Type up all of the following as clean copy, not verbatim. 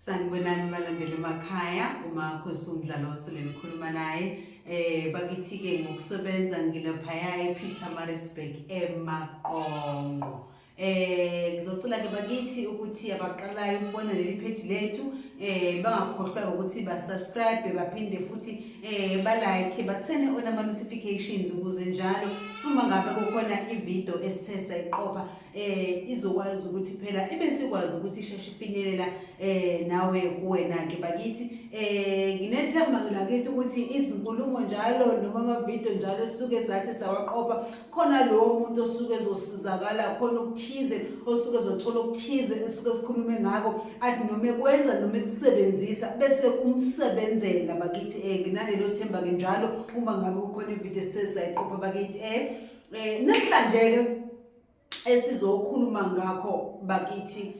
Sanibonani balandeli emakhaya, umakhosi umdlalo osele nikhuluma naye. Bakithi ke ngokusebenza ngilaphaya ePietermaritzburg eMaqonqo. Ngizocela ke bakithi ukuthi abaqalayo ukubona leli page lethu bangakhohlwa ukuthi ba-subscribe baphinde futhi ba-like bathene on ama-notifications ukuze njalo uma ngabe kukhona ivideo esithe sayiqopha izokwazi ukuthi phela ibe sikwazi ukuthi isheshe ifinyelela nawe kuwena ke bakithi. Nginethemba lakithi ukuthi izinkulumo njalo noma amavideo njalo sisuke sathi sawaqopha khona lowo muntu osuke ezosizakala khona ukuthize osuke ezothola ukuthize esuke sikhulume ngako athi noma ekwenza noma ekusebenzisa bese kumsebenzela bakithi. Nginalelo themba ke njalo uma ngabe kukhona ivideo esisayiqopha bakithi. Namhlanje ke esizokhuluma ngakho bakithi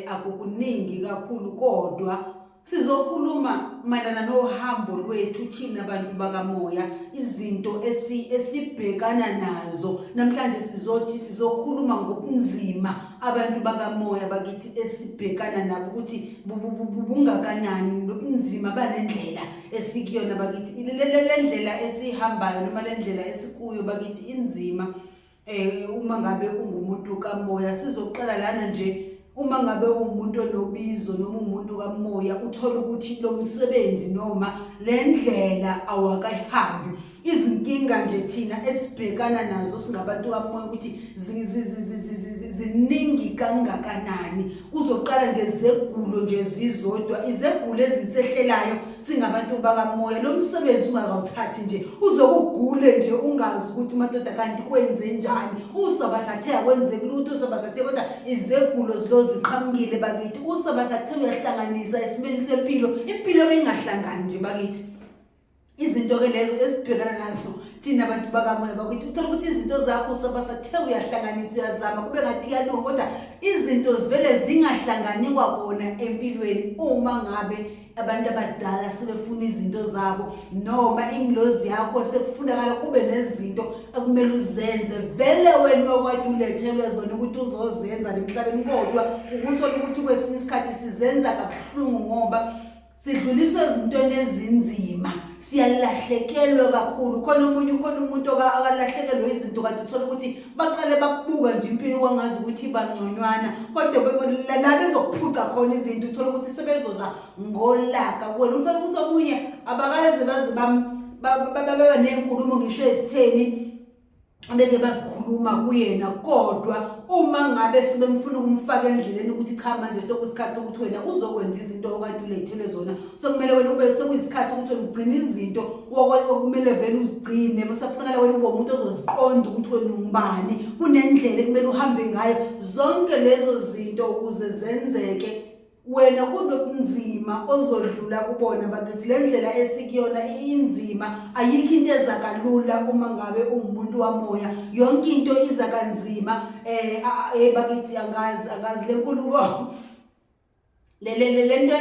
akukuningi kakhulu kodwa sizokhuluma mayelana nohambo lwethu thina abantu bakamoya, izinto esibhekana nazo. Namhlanje sizokhuluma ngobunzima abantu bakamoya bakithi esibhekana nabo ukuthi bungakanani nobunzima balendlela esikuyona bakithi. Le ndlela esihambayo noma le ndlela esikuyo bakithi inzima. Uma ngabe ungumuntu kamoya sizoqala lana nje. Uma ngabe umuntu onobizo noma umuntu kamoya uthola ukuthi lo msebenzi noma le ndlela awakayihambi, izinkinga nje thina esibhekana nazo singabantu kamoya ukuthi ziningi kangakanani. Kuzoqala ngezegulo nje zizodwa, izegulo ezisehlelayo singabantu bakamoya. Lo msebenzi ungakawuthathi nje uzokugule nje ungazi ukuthi madoda kanti kwenze njani. Usaba sathe akwenzeki lutho, usaba sathe kodwa izegulo zilo ziqhamukile bakithi. Usaba sathe uyahlanganisa esimeni sempilo, impilo engahlangani nje bakithi. Izinto ke lezo esibhekana nazo thina abantu bakamoya bakithi. Uthola ukuthi izinto zakho usaba sathe uyahlanganisa uyazama kube ngathi kuyalunga kodwa izinto vele zingahlangani kwakhona empilweni. Uma ngabe abantu abadala sebefuna izinto zabo noma ingilozi yakho sekufunakala kube nezinto ekumele uzenze, vele wena okwade ulethelwe zona ukuthi uzozenza emhlabeni, kodwa ukuthola ukuthi kwesinye isikhathi sizenza kabuhlungu ngoba sidluliswe ezintweni ezinzima, siyalahlekelwa kakhulu. Khona umuntu akalahlekelwe izinto kanti uthola ukuthi baqale bakubuka nje impilo kwangazi ukuthi bangconywana, kodwa la bezokuphuca khona izinto uthola ukuthi sebezoza ngolaka kuwena. Uthola ukuthi omunye abakaze baze babe nenkulumo ngisho ezitheni abeke bazikhuluma kuyena, kodwa uma ngabe sebemfuna ukumfaka endleleni ukuthi cha manje sokusikhathi sokuthi wena uzokwenza izinto okade ulethele zona, sokumele wena ube sekuyisikhathi ukuthi wena ugcine izinto okumele vele uzigcine. Musafanele wena ube umuntu ozoziqonda ukuthi wena ungubani, kunendlela ekumele uhambe ngayo. Zonke lezo zinto ukuze zenzeke wena kunobunzima ozodlula kubona bakithi. Le ndlela esikuyona inzima, ayikho into ezakalula uma ngabe ungumuntu wamoya, yonke into iza kanzima. Bakithi angazi le nkulumo le nto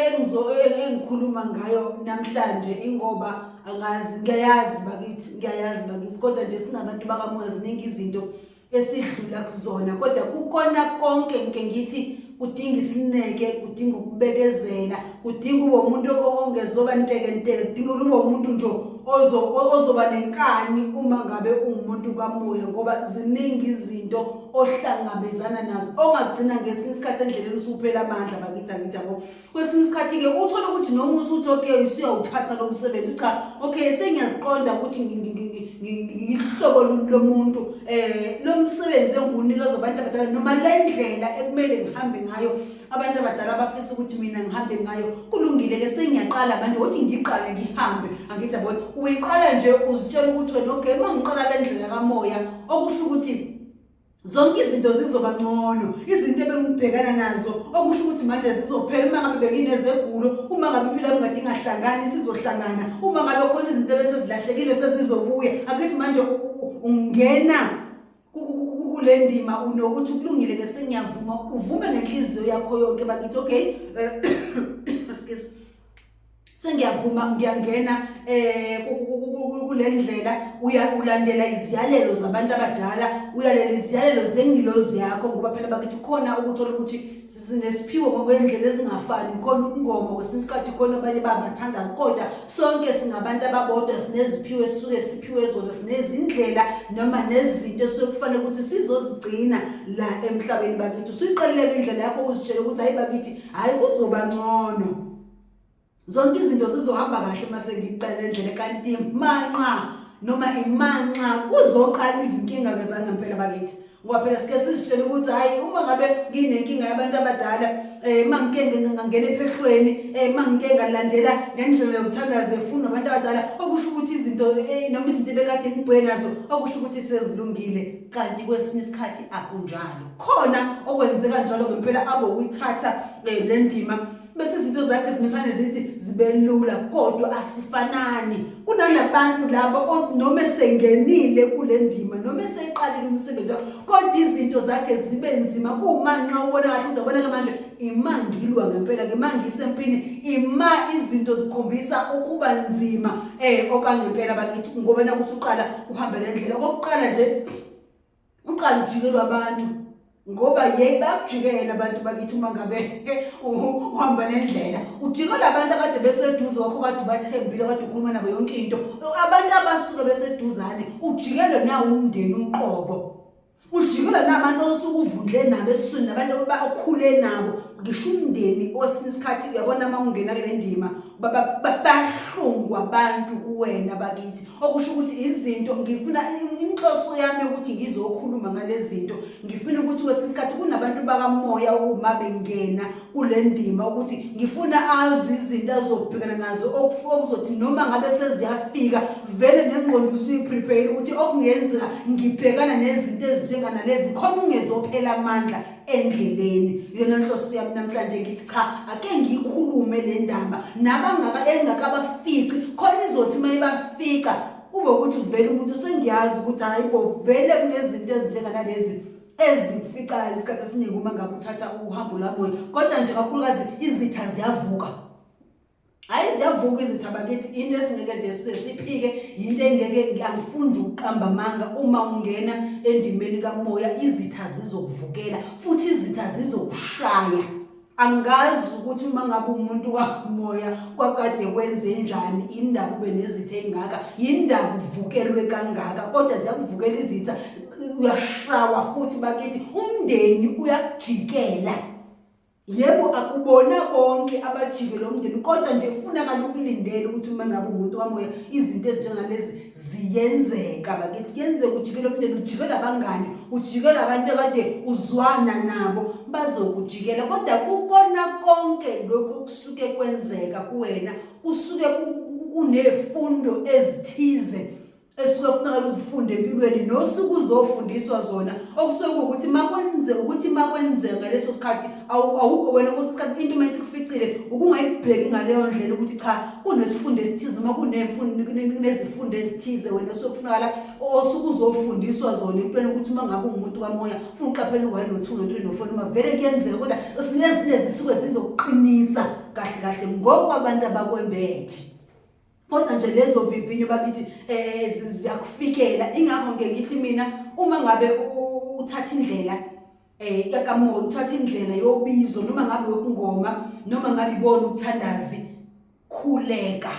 engikhuluma ngayo namhlanje ingoba angazi, ngiyayazi bakithi kodwa nje singabantu bakamoya ziningi izinto esidlula kuzona, kodwa kukona konke ngike ngithi kudinga isineke, kudinga ukubekezela, kudinga ube umuntu ongezoba ntekenteke, kudinga ube umuntu nje ozoba nenkani uma ngabe ungumuntu kamoya, ngoba ziningi izinto ohlangabezana nazo ongagcina ngesinye isikhathi endleleni usuphela amandla bakithi. Angithi yabo kwesinye isikhathi ke uthola ukuthi noma usuthi okay usuyawuthatha lo msebenzi, cha okay sengiyaziqonda ukuthi ngihlobo lomuntu lo msebenzi engunikeza abantu abadala noma le ndlela ekumele ngihambe ngayo. Abantu abadala bafisa ukuthi mina ngihambe ngayo, kulungile ke sengiyaqala manje ukuthi ngiqale ngihambe. Angithi yabo uyiqala nje uzitshela ukuthi wena okay mangiqala le ndlela kamoya okusho ukuthi zonke izinto zizoba ngcono, izinto ebengibhekana nazo okusho ukuthi manje zizophela. Uma ngabe bekinezegulo, uma ngabe impilo yami ngade ingahlangani sizohlangana, uma ngabe khona izinto bese zilahlekile sezizobuya. Akithi manje ungena kule ndima unokuthi kulungile ke sengiyavuma, uvume ngenhliziyo yakho yonke bakithi okay ngiyavuma ngiyangena kule ndlela ulandela iziyalelo zabantu abadala, uyalela iziyalelo zengilozi yakho, ngoba phela bakithi khona ukuthola ukuthi sinesiphiwo ngokwendlela ezingafani, khona ubungoma kwesinye isikhathi, khona abanye bamathandazi, kodwa sonke singabantu ababodwa sineziphiwo esisuke siphiwe zona, sinezindlela noma nezinto esuke kufanele ukuthi sizozigcina la emhlabeni bakithi. Usuyiqalile indlela yakho uzitshela ukuthi hayi bakithi, hayi kuzoba ngcono, zonke izinto zizohamba kahle mase ngiqala indlela, kanti manqa noma imanqa kuzoqala izinkinga ngezangempela bakithi. Ngoba phela sike sizitshela ukuthi hayi uma ngabe nginenkinga yabantu abadala, mangike ngangena ephehlweni, mangike ngalandela ngendlela yokuthandaza efuna abantu abadala, okusho ukuthi izinto noma izinto bekade ngibheke nazo okusho ukuthi sezilungile, kanti kwesinye isikhathi akunjalo. Khona okwenzeka njalo ngempela abo ukuyithatha le ndima bese izinto zakhe zimisane zithi zibe lula, kodwa asifanani. Kunalabantu labo noma esengenile kule ndima noma eseyiqalile umsebenzi wakhe, kodwa izinto zakhe zibe nzima. Kumanqa ubona kahle ukuthi abona ke manje imangilwa ngempela ke manje isempini izinto zikhombisa ukuba nzima okanye ngempela bakithi, ngoba nakusuqala uhambe le ndlela. Kokuqala nje uqala ujikelwa abantu, ngoba bayakujikela abantu bakithi uma ngabe uhamba le ndlela, ujikela abantu akade beseduze wakho, kade ubathembile, kade ukhuluma nabo yonke into, abantu abasuke beseduzane, ujikele nawo umndeni uqobo, ujikela nabantu osuke uvundle nabo esiswini, nabantu okhule nabo. Ngisho umndeni owesinye isikhathi uyabona uma ungena kule ndima bahlungwa abantu kuwena bakithi, okusho ukuthi izinto ngifuna inhloso yami ukuthi ngizokhuluma ngalezi zinto. Ngifuna ukuthi kwesinye isikhathi kunabantu bakamoya uma bengena kule ndima, ukuthi ngifuna azi izinto azobhekana nazo okuzothi noma ngabe seziyafika vele nengqondo usuyiprepare ukuthi okungenzeka ngibhekana nezinto ezinjengana lezi khona ungezophela amandla endleleni. Yona nhloso yami namhlanje ngithi cha, ake ngikhulume le ndaba engakabafici, khona izothi mayibafika ube ukuthi vele umuntu sengiyazi ukuthi hayibo vele kunezinto ezinjengana lezi ezificayo isikhathi esiningi uma ngabe uthatha uhambo lamoya. Kodwa nje kakhulukazi izitha ziyavuka, hayi ziyavuka izitha bakithi. Into esingeke nje siphike, into engeke angifunda ukuqamba amanga. Uma ungena endimeni kamoya izitha zizokuvukela futhi izitha zizokushaya. Angazi ukuthi uma ngabe umuntu kamoya kwakade kwenze njani, indaba ube nezitha engaka, indaba uvukelwe kangaka, kodwa ziyakuvukela izitha, uyashawa futhi bakithi, umndeni uyakujikela. Yebo akubona bonke abajike lo mndeni, kodwa nje kufunakala ukulindela ukuthi uma ngabe umuntu kamoya izinto ezinjengalezi ziyenzeka bakithi. Kuyenzeka ujikela umndeni, ujikela abangani, ujikela abantu ekade uzwana nabo bazokujikela, kodwa kukona konke lokho kusuke kwenzeka kuwena kusuke kunefundo ezithize esuke kufanele uzifunde empilweni nosuku uzofundiswa zona, okusuke ukuthi makwenzeka ngaleso sikhathi wena kusikhathi into mayisikuficile ukungayibheki ngaleyo ndlela ukuthi cha kunesifundo esithize noma kunezifundo ezithize wena suke kufanele osuku uzofundiswa zona empilweni, ukuthi uma ngabe umuntu kamoya ufuna uqaphela u1 no2 no3 no4 noma vele kuyenzeka, kodwa sinezinye zisuke zizoqinisa kahle kahle ngokwabantu abakwembethe. Kodwa nje lezo vivinyo bakithi ziyakufikela. Ingakho ngeke ngithi mina uma ngabe uthatha indlela yakamoya, uthatha indlela yobizo noma ngabe yokungoma noma ngabe ibona ukuthandazi, khuleka,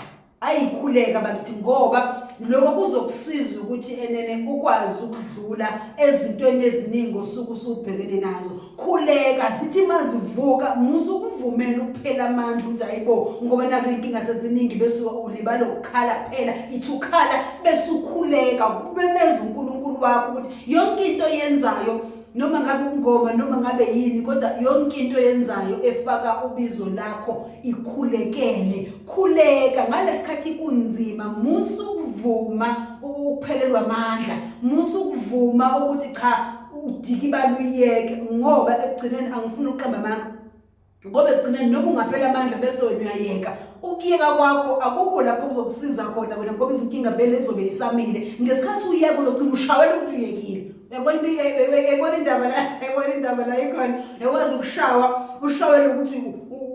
ayikhuleka bakithi, ngoba lokho kuzokusiza ukuthi enene ukwazi ukudlula ezintweni eziningi osuku usubhekene nazo. Khuleka, sithi mazivuka musukuvumela ukuphela amandla ukuthi hayibo ngoba naku inkinga seziningi bese ulibala ukukhala phela, ithi ukhala bese ukhuleka ubemeza uNkulunkulu wakho ukuthi yonke into yenzayo noma ngabe ungoma noma ngabe yini, kodwa yonke into yenzayo efaka ubizo lakho ikhulekele. Khuleka ngalesikhathi kunzima, musukuvuma ukuphelelwa amandla, musukuvuma ukuthi cha udiki baluyeke, ngoba ekugcineni angifuni uqamba amanga, ngoba ekugcineni noma ungaphela amandla bese wena uyayeka. Ukuyeka kwakho akukho lapho kuzokusiza khona wena, ngoba izinkinga vele izobe isamile. Ngesikhathi uyeka uzogcina ushawela ukuthi uyekile. Uyabona indaba la ikhona, yakwazi ushawela ukuthi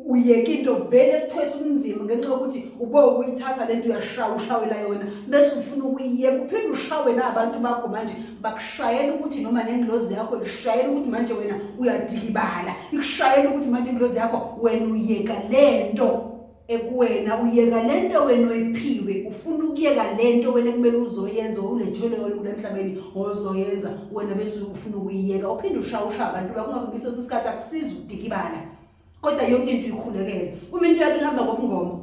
uyeka into vele kuthwesa ubunzima ngenxa yokuthi ube ukuyithatha lento uyashawela yona bese ufuna ukuyiyeka uphinde ushawe nabantu bakho manje bakushayela ukuthi noma nengilozi yakho ikushayela ukuthi manje wena uyadikibala ikushayela ukuthi manje ingilozi yakho wena uyeka lento ekuwena uyeka lento wena oyiphiwe ufuna ukuyeka lento wena kumele uzoyenza ulethelwe kule emhlabeni ozoyenza wena bese ufuna ukuyiyeka uphinde ushawusha abantu bakungakho ngiso isikhathi akusiza ukudikibala kodwa yonke into ikhulekele uma into yakhe ihamba ngobungoma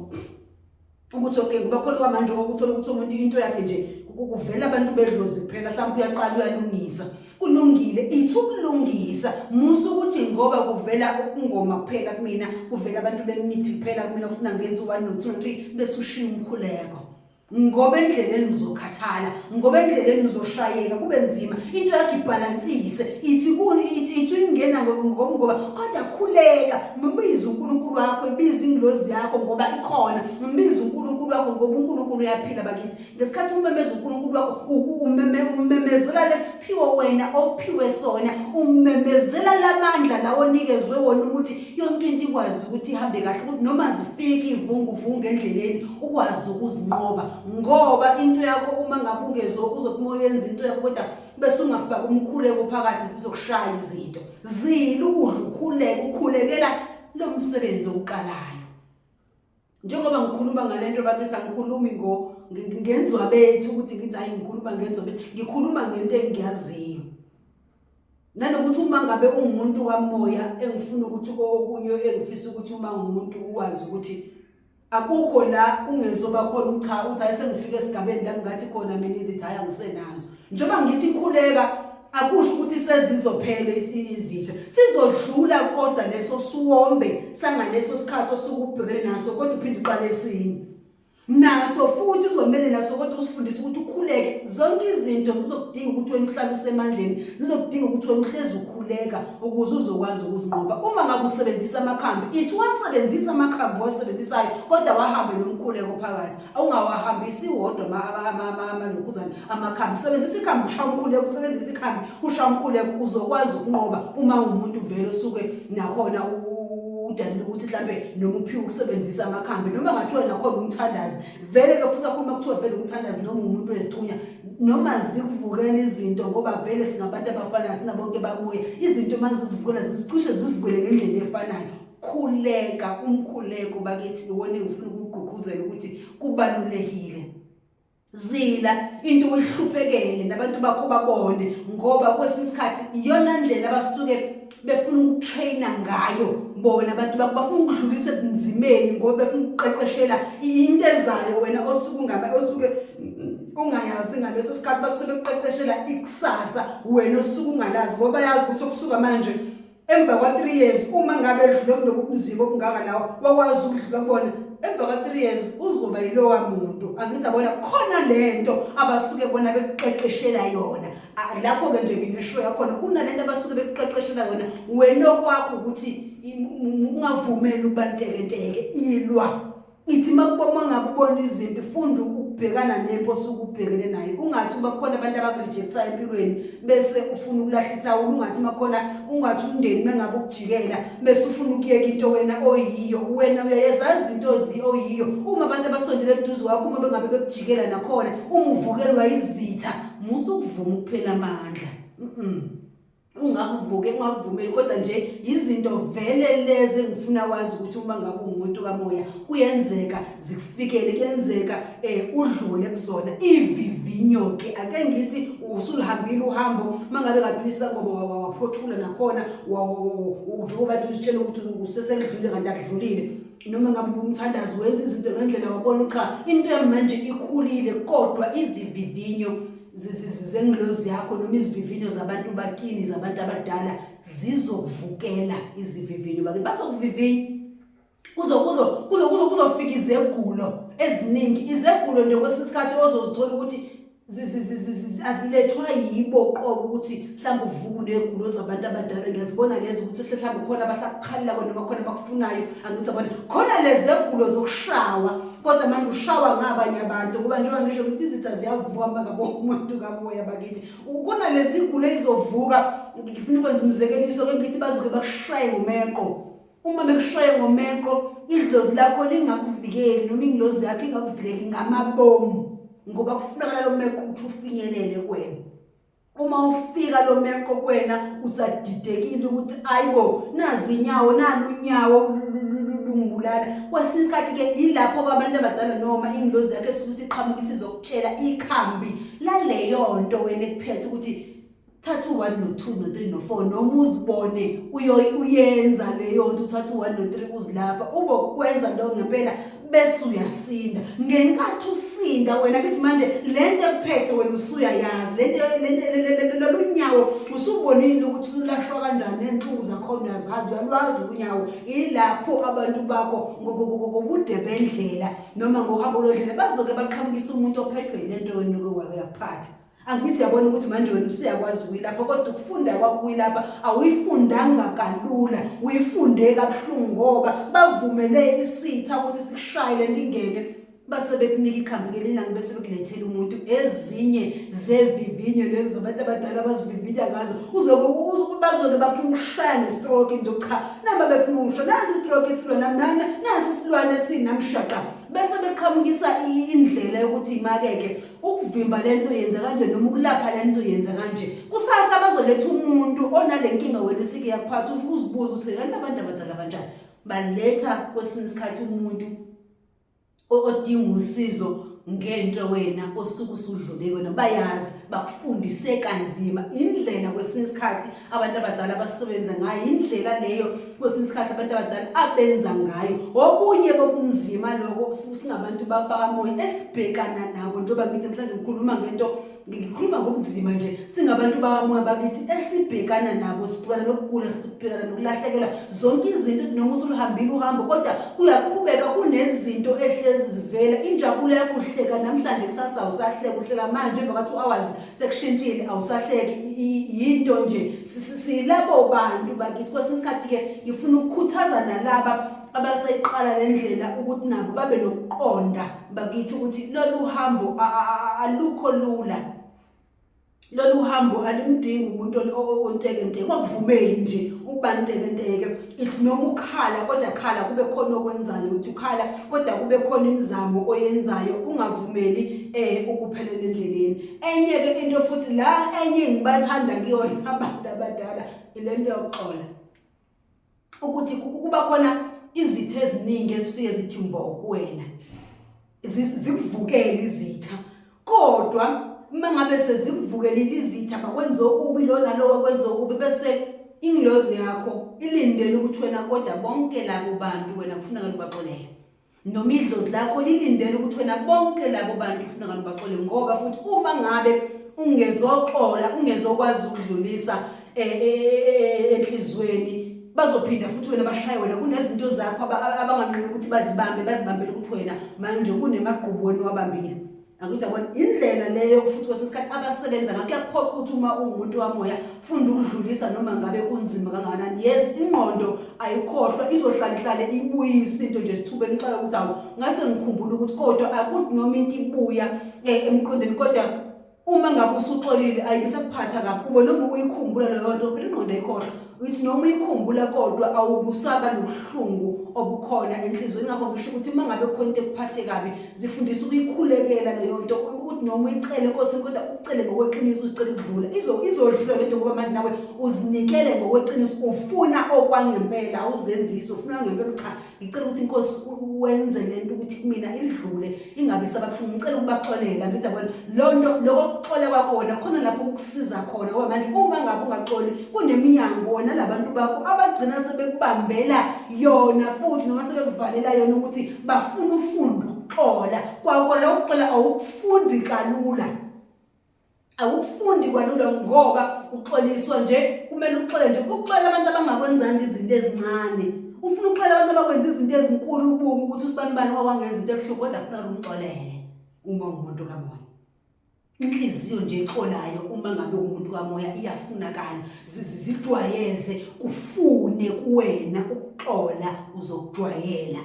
ukuthi okay kuba khona kwamanje ukuthola ukuthi umuntu into yakhe nje kuvela abantu bedlozi kuphela mhlawumbe uyaqala uyalungisa kulungile ithukulungisa musu ukuthi ngoba kuvela ubungoma kuphela kumina kuvela abantu bemithi kuphela kumina ufuna ngenza 1 no 2 no 3 bese ushiya umkhuleko ngoba endleleni uzokhathala ngoba endleleni uzoshayeka kube nzima into yakhe ibalansise ithi ingena ngoba kodwa khuleka mbiza uNkulunkulu wakho ibiza ingilozi yakho ngoba ikhona mbiza uNkulunkulu wakho ngoba uNkulunkulu uyaphila bakithi ngesikhathi umemeza uNkulunkulu wakho umemezela lesiphiwo wena ophiwe sona umemezela lamandla lawo nikezwe wona ukuthi yonke into ikwazi ukuthi ihambe kahle ukuthi noma zifike ivunguvungu endleleni ukwazi ukuzinqoba ngoba into yakho uma ngabe uzokumoya yenza into yakho kodwa bese ungafaka umkhuleko phakathi sizokushaya izinto zila ukudla ukhulekela lo msebenzi oqalayo njengoba ngikhuluma ngalento bakithi angikhulumi ngenzwa bethu ukuthi ngithi hayi ngikhuluma ngenzwa bethu ngikhuluma ngento engiyaziyo nanokuthi uma ngabe ungumuntu kamoya engifuna ukuthi okunye engifisa ukuthi uma ngumuntu ukwazi ukuthi akukho la ungezoba khona cha uthi ayesengifike esigabeni la ngathi khona mina izithi haya ngisenazo njengoba ngithi khuleka akusho ukuthi sezizophela izitha sizodlula kodwa leso suwombe sangaleso sikhathi osukubhekene naso kodwa uphinde uqale esinye naso futhi uzomele naso kodwa usifundise ukuthi ukhuleke zonke izinto zizokudinga ukuthi wena uhlale usemandleni zizokudinga ukuthi wena uhlezi ukhuleka ukuze uzokwazi ukuzinqoba uma ngabe usebenzisa amakhambi ithi wasebenzisa amakhambi wasebenzisayo kodwa wahambe nomkhuleko phakathi awungawahambisi wodwa amalokhuzana amakhambi sebenzisa ikhambi ushaya umkhuleko usebenzisa ikhambi ushaya umkhuleko uzokwazi ukunqoba uma umuntu vele osuke nakhona udalile ukuthi mhlambe noma uphiwe ukusebenzisa amakhambi noma ngathiwa nakhona umthandazi vele ke futhi kakhulu makuthiwa vele umthandazi noma umuntu wezithunya noma zikuvukela izinto ngoba vele singabantu abafanayo sinabonke babuye izinto mazizivukela zisicishe zivukele ngendlela efanayo khuleka umkhuleko bakithi iwona engifuna ukugqugquzela ukuthi kubalulekile zila into oyihluphekele nabantu bakho babone ngoba kwesinye isikhathi iyona ndlela abasuke befuna ukutraina ngayo bona abantu bafuna ukudlulisa ebunzimeni ngoba befuna ukuqeqeshela into ezayo wena osuke ungayazi ngaleso sikhathi basuke beqeqeshela ikusasa wena osuke ungalazi ngoba yazi ukuthi okusuka manje emva kwa 3 years uma ngabe edlule kulobu bunzima obungaka lawo wakwazi ukudlula kubona emva kwa 3 years uzoba yilowa muntu angithi abona khona lento abasuke bona beqeqeshela yona lapho ke nje nginesho yakhona kunalento abasuke beqeqeshela yona wena okwakho ukuthi ungavumeli ubantekenteke ilwa ithi makubona ngabe ubona izinto funda ukubhekana nempo sokubhekene nayo ungathi uma khona abantu abakurejecta empilweni bese ufuna ukulahla ithawula ungathi makhona ungathi umndeni mengabe ukujikela bese ufuna ukuyeka into wena oyiyo wena uyayezazi izinto oyiyo uma abantu abasondele eduze kwakho uma bengabe bekujikela nakhona uma uvukelwa izitha musu ukuvuma ukuphela amandla ungakuvumeli kodwa nje izinto vele lezi engifuna wazi ukuthi uma ngabe umuntu kamoya kuyenzeka zikufikele kuyenzeka udlule kuzona ivivinyo ke ake ngithi usulihambile uhambo mangabe kade uyisangoba waphothula nakhona njengoba usitshela ukuthi usesengidlule kanti akudlulile noma ngabe umthandazi wenza izinto ngendlela wabona cha into yamanje ikhulile kodwa izivivinyo zengilozi yakho noma izivivinyo zabantu bakini zabantu abadala zizokuvukela izivivinyo bazokuvivinya kuzofika izegulo eziningi izegulo nje kwesisikhathi ozozithola ukuthi azilethwa yibo qobo ukuthi mhlawumbe uvuka negulo zabantu abadala ngiyazibona lezi ukuthi mhlawumbe khona basakukhalila noma khona bakufunayo angithi bona khona lezegulo zokushawa kodwa manje ushawa ngabanye abantu ngoba njengoba ngisho ukuthi izitha ziyavuka ngabo umuntu kamoya bakithi ukuna lezi gulo ezizovuka ngifuna ukwenza umzekeliso ke ngithi bazuke bakushaye ngomeqo uma bekushaye ngomeqo idlozi lakho lingakuvikeli noma ingilozi yakho ingakuvikeli ngamabomu ngoba kufuneka lo meqo ukuthi ufinyelele kuwena. Uma ufika lo meqo kuwena usadidekile ukuthi ayibo nazi inyawo nalo unyawo lungibulala. Kwesinye isikhathi ke yilapho abantu abadala noma ingilozi yakhe esukuthi iqhamuka isizokutshela ikhambi laleyo nto wena ekuphethe ukuthi thatha u1 no2 no3 no4 noma uzibone uyenza leyo nto uthatha u1 no3 uzilapha ube ukwenza lo ngempela bese uyasinda. Ngenkathi usinda wena kithi manje lento ekuphethe wena usuyayazi lento lolunyawo usubonile ukuthi ulashwa kanjani nenhlungu zakho uyazazi uyalwazi unyawo. Ilapho abantu bakho ngobude bendlela noma ngohambo lodlela bazoke baqhamukisa umuntu ophethwe lento wena okuyaphatha. Angithi yabona ukuthi manje wena usuyakwazi ukuyilapha kodwa ukufunda kwakho kuyilapha awuyifundanga kalula uyifunde kabuhlungu ngoba bavumele isitha ukuthi sikushaye lento ingene base bekunika ikhambi ngelinanga bese bekulethela umuntu ezinye zevivinyo lezi zabantu abadala abazivivinya ngazo bazoke bafuna ukushaya nestroke nje cha noma befuna ukusho nasi istroke isilwana nasi isilwane sinamshaqa bese beqhamukisa indlela yokuthi imakeke ukuvimba lento yenza kanje noma ukulapha lento yenza kanje. Kusasa bazoletha umuntu onalenkinga wena sike yakuphatha uzibuza ukuthi kanti abantu abadala kanjani baletha kwesinye isikhathi umuntu odinga usizo ngento wena osuku usudlule wena bayazi bakufundise kanzima indlela kwesinye isikhathi abantu abadala basebenza ngayo indlela leyo kwesinye isikhathi abantu abadala abenza ngayo. Obunye bobunzima lokho singabantu bakamoya esibhekana nabo njengoba ngithi mhlawumbe ngikhuluma ngobunzima nje singabantu bakamoya bakithi esibhekana nabo sibhekana nokugula sibhekana nokulahlekelwa zonke izinto noma usulihambile uhambo kodwa kuyaqhubeka kunezinto ehlezi zivela injabulo yakho uhleka namhlanje kusasa awusahleka uhleka manje emva ka2 hours sekushintshile awusahleki yinto nje silabo bantu bakithi kwesinye isikhathi ke ngifuna ukukhuthaza nalaba abasayiqala lendlela ukuthi nabo babe nokuqonda bakithi ukuthi lolu hambo alukho lula. Lolu hambo alumdingi umuntu ontekenteke wakuvumeli nje ukubantekenteke ithi noma ukhala kodwa khala kube khona okwenzayo uthi ukhala kodwa kube khona imizamo oyenzayo ungavumeli ukuphelela endleleni. Enye ke into futhi la enye ngibathanda kuyona abantu abadala ilento yokuxola ukuthi kuba khona izitha eziningi ezifike zithi mbo kuwena zikuvukela izitha kodwa mangabe sezikuvukelile izitha bakwenza okubi lo nalo wakwenza okubi bese ingilozi yakho ilindele ukuthi wena kodwa bonke labo bantu wena kufuneka ubaxolele noma idlozi lakho lilindele ukuthi wena bonke labo bantu kufuneka ubaxolele ngoba futhi uma ngabe ungezoxola ungezokwazi ukudlulisa enhlizweni bazophinda futhi wena bashaye wena kunezinto zakho abanganqina ukuthi bazibambele ukuthi wena manje kunemagqubu wena wabambile. Angithi yabona indlela leyo futhi kwesikhathi abasebenza ngakho kuyaphoqa ukuthi uma umuntu wamoya funda ukudlulisa noma ngabe kunzima kangakanani. Yes ingqondo ayikhohlwa izohlala ihlale ibuyisa into nje sithubeni xala ukuthi awu ngase ngikhumbula ukuthi kodwa akuthi noma into ibuya emqondweni kodwa uma ngabe usuxolile ayibisakuphatha kabi ube noma uyikhumbula leyo nto phela ingqondo ayikhohlwa uthi noma uyikhumbula kodwa awubusaba nobuhlungu obukhona enhlizweni. Ngakho ngisho ukuthi mangabe khona into ekuphathe kabi zifundisa ukuyikhulekela leyo nto ukuthi noma uyicele Nkosi kodwa ucele ngokweqiniso uzicela ukudlula izodlula lento ngoba manje nawe uzinikele ngokweqiniso ufuna okwangempela awuzenzisi ufuna ngempela cha ngicela ukuthi Nkosi wenze lento ukuthi kumina idlule ingabe sababuhlungu ngicela ukubaxolela ngithi yabona lonto lokuxola kwakho wena khona lapho ukusiza khona ngoba manje uma ngabe ungaxoli kuneminyango wona labantu bakho abagcina sebekubambela yona futhi noma sebekuvalela yona ukuthi bafuna ufunda ukuxola kwakho la ukuxola awufundi kalula awufundi kalula ngoba uxoliswa nje kumele uxole nje ukuxola abantu abangakwenzanga izinto ezincane ufuna uxola abantu abakwenza izinto ezinkulu ubungu ukuthi usibani wakwenza izinto ebuhlungu kodwa ufuna umxolele uma umuntu kamoya. Inhliziyo nje exolayo uma ngabe umuntu kamoya iyafunakala zijwayeze kufune kuwena ukuxola uzokujwayela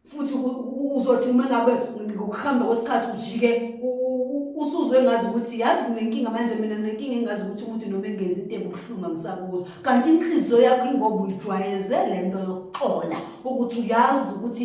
futhi futhi uzothi uma ngabe ngokuhamba kwesikhathi ujike usuzwe ngazi ukuthi yazi nenkinga manje mina nenkinga engazi ukuthi umuntu noma engenzi into ebuhlungu ngisabuza kanti inhliziyo yakho ingoba uyijwayeze lento yokuxola ukuthi uyazi ukuthi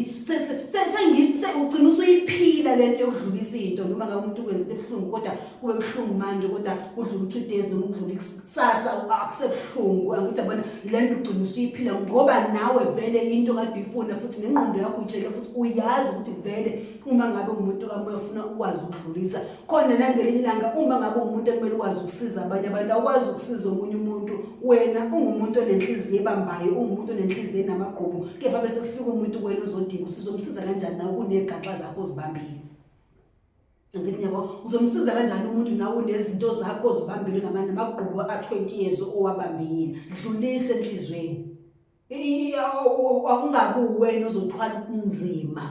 ugcina usuyiphila lento yokudlulisa into noma ngabe umuntu ukwenza into ebuhlungu kodwa kube buhlungu manje kodwa kudlula 2 days noma kudlula ikusasa akusebuhlungu angithi yabona lento ugcina usuyiphila ngoba nawe vele into kade uyifuna futhi nengqondo yakho uyitshela futhi uyazi ukuthi vele uma ngabe umuntu kamoya ufuna ukwazi ukudlulisa khona nangelinye ilanga uma ngabe umuntu ekumele ukwazi ukusiza abanye abantu awukwazi ukusiza omunye umuntu wena ungumuntu onenhliziyo ebambayo ungumuntu onenhliziyo enamagqubu kepha bese kufika umuntu kuwena uzodinga usizo umsiza kanjani nawe kunegaxa zakho ozibambile ngithi yabo uzomsiza kanjani umuntu nawe unezinto zakho ozibambile namagqubu a20 years owabambile dlulise enhlizweni akungabi wena ozothwala ubunzima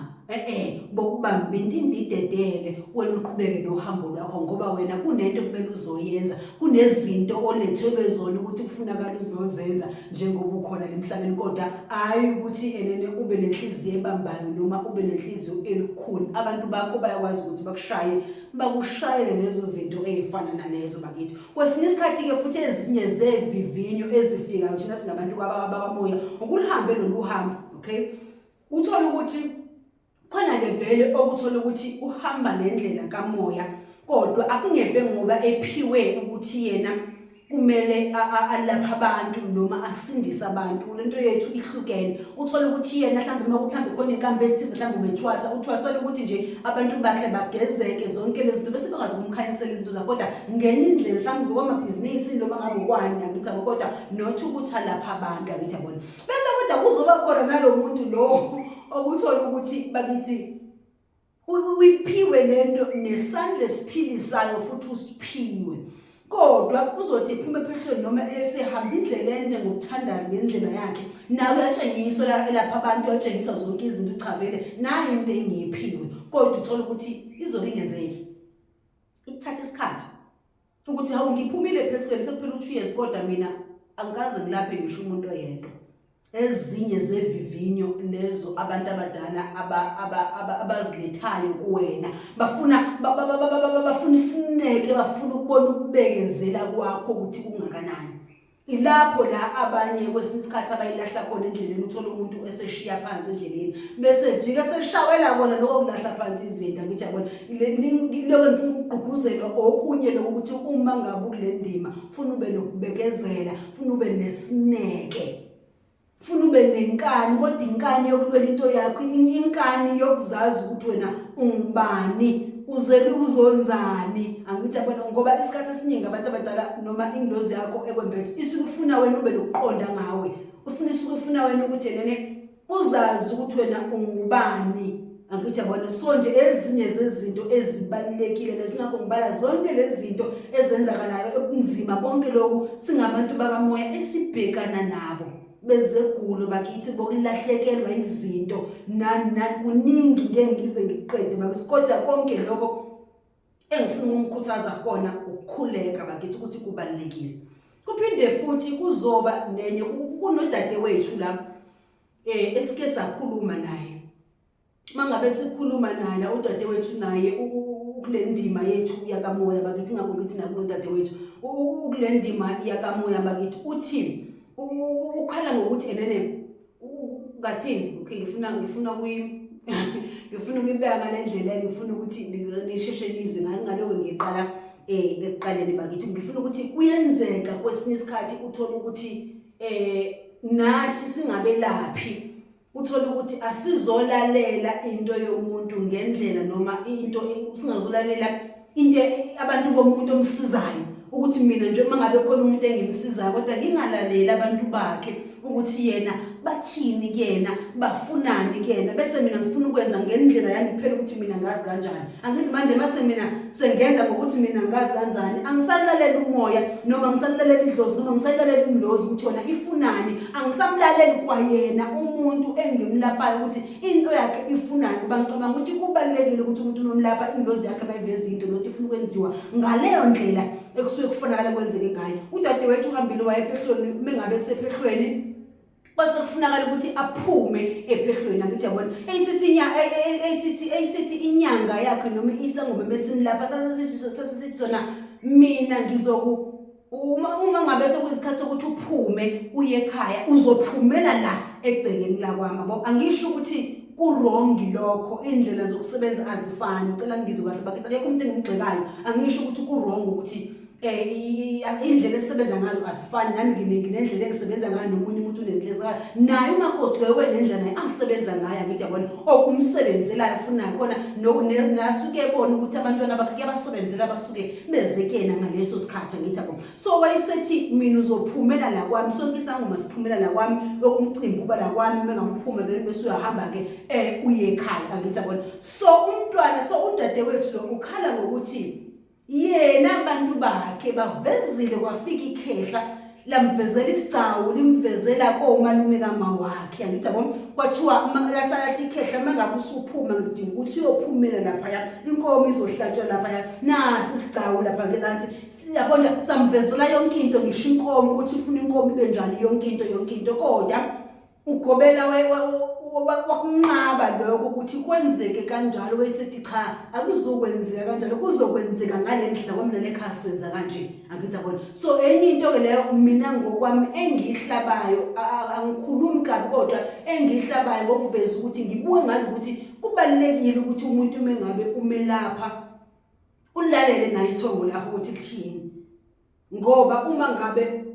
bokubamba indidedele wena uqhubeke nohambo lwakho ngoba wena kunento kumele uzoyenza kunezinto olethelwe zona ukuthi kufunakala uzozenza njengoba ukhona emhlabeni kodwa hayi ukuthi enene ube nenhliziyo ebambayo noma ube nenhliziyo elikhulu abantu bakho bayakwazi ukuthi bakushayele lezo zinto ezifana nalezo bakithi kwesinye isikhathi ke futhi ezinye zevivinyo ezifikayo thina singabantu kwabamoya ukulihambe loluhambo okay uthola ukuthi khona ke vele okuthola ukuthi uhamba lendlela kamoya kodwa akungeve ngoba ephiwe ukuthi yena kumele alapha abantu noma asindise abantu lento yethu ihlukene uthola ukuthi yena mhlawumbe khona inkambe ethize mhlawumbe uthwasela ukuthi nje abantu bakhe bagezeke zonke lezi zinto bese bengazi ukumkhanyisela izinto zakhe kodwa ngenye indlela mhlawumbe kwamabhizinisi noma ngabe kwani angithi kodwa not ukuthi alapha abantu angithi yabona bese kodwa kuzoba khona nalomuntu lo okuthola ukuthi bakithi uyiphiwe lento nesandla esiphilisayo futhi usiphiwe kodwa uzothi iphume ephehlweni noma esehamba indlela ende ngokuthandaza ngendlela yakhe nawe uyatshengiswa lapha abantu uyatshengiswa zonke izinto uchavele nayo into engiyiphiwe kodwa uthola ukuthi izolingenzeki ikuthatha isikhathi ukuthi hawu ngiphumile ephehlweni sekuphela 2 years kodwa mina angikaze ngilaphe ngisho umuntu oyedwa ezinye zevivinyo lezo abantu abadala abazilethayo kuwena bafuna isineke bafuna ukubona ukubekezela kwakho ukuthi kungakanani ilapho la abanye kwesinye isikhathi abayilahla khona endleleni uthola umuntu eseshiya phansi endleleni bese jika seshawela bona lokho kulahla phansi izinto ngithi yabona lokho ngifuna ukugqugquzela okunye lokho ukuthi uma ngabe kule ndima ufuna ube nokubekezela ufuna ube nesineke ufuna ube nenkani kodwa inkani yokulwela into yakho inkani yokuzazi ukuthi wena ungubani uzele uzonzani angithi yabona ngoba isikhathi esiningi abantu abadala noma ingilozi yakho ekwembethe isikufuna wena ube lokuqonda ngawe ufuna wena ukuthi nene uzazi ukuthi wena ungubani angithi yabona so nje ezinye zezinto ezibalekile lesingakho ngibala zonke lezi zinto ezenzakalayo ebunzima bonke lokhu singabantu bakamoya esibhekana nabo bezegulo bakithi bokulahlekelwa izinto kuningi ngeke ngize ngiqede bakithi kodwa konke lokho engifuna ukukhuthaza khona ukukhuleka bakithi ukuthi kubalekile kuphinde futhi kuzoba nenye kunodadewethu la esike sakhuluma naye mangabe sikhuluma naye udadewethu naye kule ndima yethu yakamoya bakithi ngakho ngithi nakulo dadewethu kule ndima yakamoya bakithi uthi ukhala ngokuthi enene ngathini okay ngifuna ukuyibeka ngalendlela ngifuna ukuthi nisheshe lizwe ngaloko ngiqala ekuqaleni bakithi ngifuna ukuthi kuyenzeka kwesinye isikhathi uthola ukuthi nathi singabelaphi uthola ukuthi asizolalela into yomuntu ngendlela noma into singazolalela into abantu bomuntu omsizayo ukuthi mina nje mangabe khona umuntu engimsizayo kodwa ngingalaleli abantu bakhe ukuthi yena bathini kuyena bafunani kuyena bese mina ngifuna ukwenza ngendlela yami phela ukuthi mina ngazi kanjani angithi manje mase mina sengenza ngokuthi mina ngazi kanjani angisalalela umoya noma ngisalalela idlozi noma ngisalalela indlozi ukuthi yona ifunani angisamlaleli kwayena umuntu engimlapayo ukuthi into yakhe ifunani kuba ngicabanga ukuthi kubalekile ukuthi umuntu nomlapha indlozi yakhe bayiveza into nokuthi ifuna ukwenziwa ngaleyo ndlela ekusuke kufanele kwenzeke ngayo udadewethu uhambile wayephehlweni mengabe sephehlweni base kufunakala ukuthi aphume ephehlweni angithi yabona eyisithi inyanga yakhe noma isangoma mesini lapha sasithi sona mina uma ngabe sekuyisikhathi sokuthi uphume uye ekhaya uzophumela la egcekeni lakwami yabo angisho ukuthi ku-wrong lokho indlela zokusebenza azifani ngicela ngizwe kahle bakithi akekho umuntu engimgxekayo angisho ukuthi ku-wrong ukuthi indlela esisebenza ngazo asifani nami nginendlela engisebenza ngayo nomunye umuntu unezinhlelo zakhe naye uMakhosi loyo wenendlela naye asebenza ngayo ngithi yabona okumsebenzelayo funayo khona nasuke ebona ukuthi abantwana bakhe kuyabasebenzela basuke bezekena ngaleso sikhathi ngithi yabona so wayesethi mina uzophumela la kwami sonke isangoma siphumela la kwami yokumcimbi uba la kwami mengamphuma then bese uyahamba ke uye ekhaya ngithi yabona so umntwana so udadewethu lo ukhala ngokuthi yena abantu bakhe bavezile kwafika ikhehla lamvezela isigcawu limvezela komalume kamawakhe angithi yabo kwathiwa lasathi ikhehla mangabe usuphuma ngidinga ukuthi uyophumela lapha inkomo izohlatshwa lapha nasi isigcawu lapha ngezansi yabona samvezela yonke into ngisho inkomo ukuthi ufuna inkomo ibe njani yonke into kodwa ugobela wakunqaba lokho ukuthi kwenzeke kanjalo wayesethi cha akuzokwenzeka kanjalo kuzokwenzeka ngalendlela kwami nalekhaya senza kanje angithi yabona so enye into ke leyo mina ngokwami engihlabayo angikhulumi kabi kodwa engihlabayo ngokuveza ukuthi ngibuke ngazi ukuthi kubalekile ukuthi umuntu mengabe umelapha ulalele naye ithongo lakho ukuthi lithini ngoba uma ngabe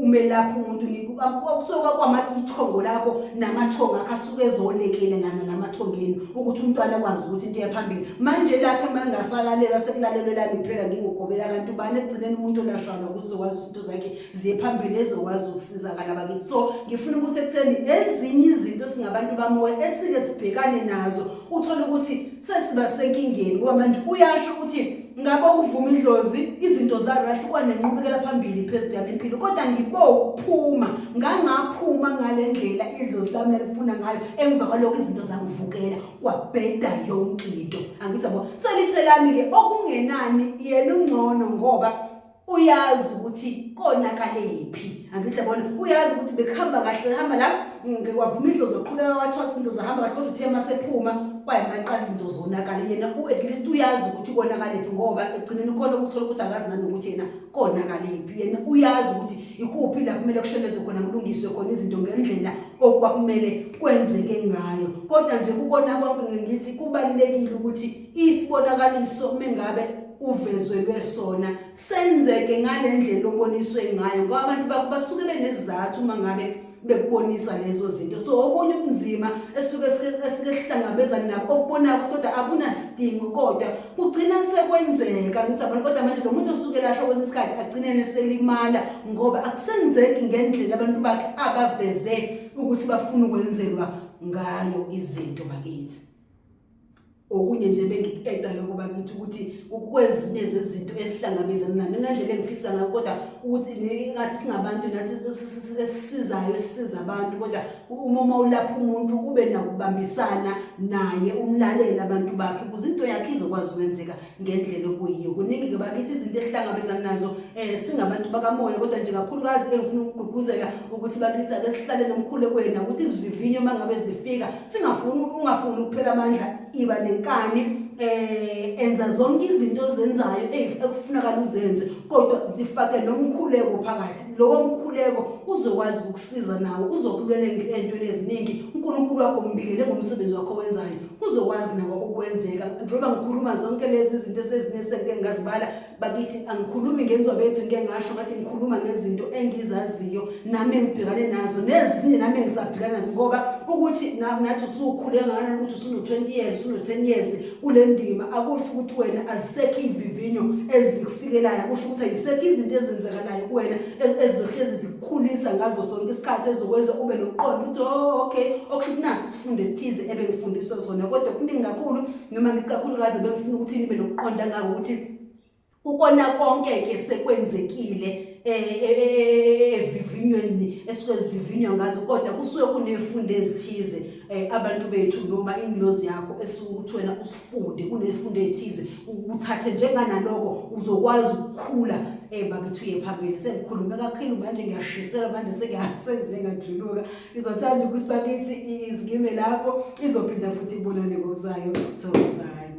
umelapha umuntu ngikusoka kwamathongo lakho namathongo akho asuke ezolekele namathongeni ukuthi umntwana akwazi ukuthi into yaphambili manje lakhe mangasalalelwa sekulalelwe lami phela ngingugobela kanti bani egcineni umuntu olashwana ukuzokwazi izinto zakhe ziye phambili ezokwazi ukusizakala bakithi so ngifuna ukuthi ekutheni ezinye izinto singabantu bamoya esike sibhekane nazo uthola ukuthi sesiba senkingeni ngoba manje uyasho ukuthi ngaba uvuma idlozi izinto zarathi kwanenqubekela phambili phezulu yabempilo kodwa ngibophuma ngangaphuma ngalendlela idlozi lami lifuna ngayo emva kwaloko izinto zangivukela kwabheda yonke into angithi yabo selithe lami ke okungenani yena ungcono ngoba uyazi ukuthi konakalephi angithi yabona uyazi ukuthi bekuhamba kahle hamba la ngikwavuma idlozi zoqhubeka wathola izinto zahamba kahle kodwa uthema sephuma kwayimaqala izinto zonakala yena at least uyazi ukuthi konakalephi ngoba egcineni khona ukuthola ukuthi akazi nanokuthi yena konakalephi yena uyazi ukuthi ikuphi la kumele kushelezwe khona kulungiswe khona izinto ngendlela okwakumele kwenzeke ngayo kodwa nje ukona konke ngithi kubalekile ukuthi isibonakaliso mengabe uvezwelwe sona senzeke ngalendlela oboniswe ngayo ngoba abantu basuke benezizathu mangabe bekubonisa lezo zinto so obonye ubunzima esuke sihlangabezana nabo okubona kodwa abunasidingo kodwa kugcina sekwenzeka ngithi abantu kodwa manje lo muntu osuke lasho kwesikhathi agcinene selimala ngoba akusenzeki ngendlela abantu bakhe abaveze ukuthi bafuna ukwenzelwa ngayo izinto bakithi okunye nje bengikeda lokho bakithi ukuthi ukwezinye zezinto esihlangabezana nazo ngendlela engifisa ngayo kodwa ukuthi ngathi singabantu nathi sisizayo sisiza abantu kodwa uma ulapha umuntu kube nakubambisana naye umlalela abantu bakhe ukuze into yakhe izokwazi ukwenzeka ngendlela okuyiyo kuningi ke bakithi izinto esihlangabezana nazo singabantu bakamoya kodwa nje kakhulukazi engifuna ukugqugquzela ukuthi bakithi ake sihlale nomkhulekweni ukuthi izivivinyo mangabe zifika ungafuni ukuphela amandla iba nenkani enza zonke izinto ozenzayo ekufunakala uzenze kodwa zifake nomkhuleko phakathi lowo mkhuleko uzokwazi ukukusiza nawe uzokulwela entweni eziningi uNkulunkulu wakho umbikele ngomsebenzi wakho wenzayo uzokwazi nawe ukwenzeka njengoba ngikhuluma zonke lezi zinto sezinese ngazibala bakithi angikhulumi ngenzwa bethu ngeke ngasho ngathi ngikhuluma ngezinto engizaziyo nami ngibhekane nazo nezinye nami ngisabhekana nazo ngoba ukuthi nathi usukhule ngana ukuthi usuno 20 years usuno 10 years kule ndima akusho ukuthi wena azisekho ivivinyo ezikufikelayo akusho ukuthi ayisekho izinto ezenzekalayo kuwena ezihlezi zikukhulisa ngazo sonke isikhathi ezokwenza ube noqondo ukuthi okay okusho ukuthi nasi sifunde sithize ebengifundiswa sona kodwa kuningi kakhulu noma ngisikakhulukazi bengifuna ukuthi nibe nokuqonda ngako ukuthi ukona konke ke sekwenzekile evivinyweni esikuzivivinyo kuvinywa ngazo, kodwa kusuke kunefundo ezithize abantu bethu noma inlozi yakho esukuthi wena usifunde kunefundo ezithize uthathe njenganaloko uzokwazi ukukhula bakithi uye phambili. Sengikhulume kakhulu manje ngiyashisela manje sengize ngajuluka. Ngizothanda ukuthi bakithi izingime lapho izophinda futhi ibonane ngokuzayo. Thokozani.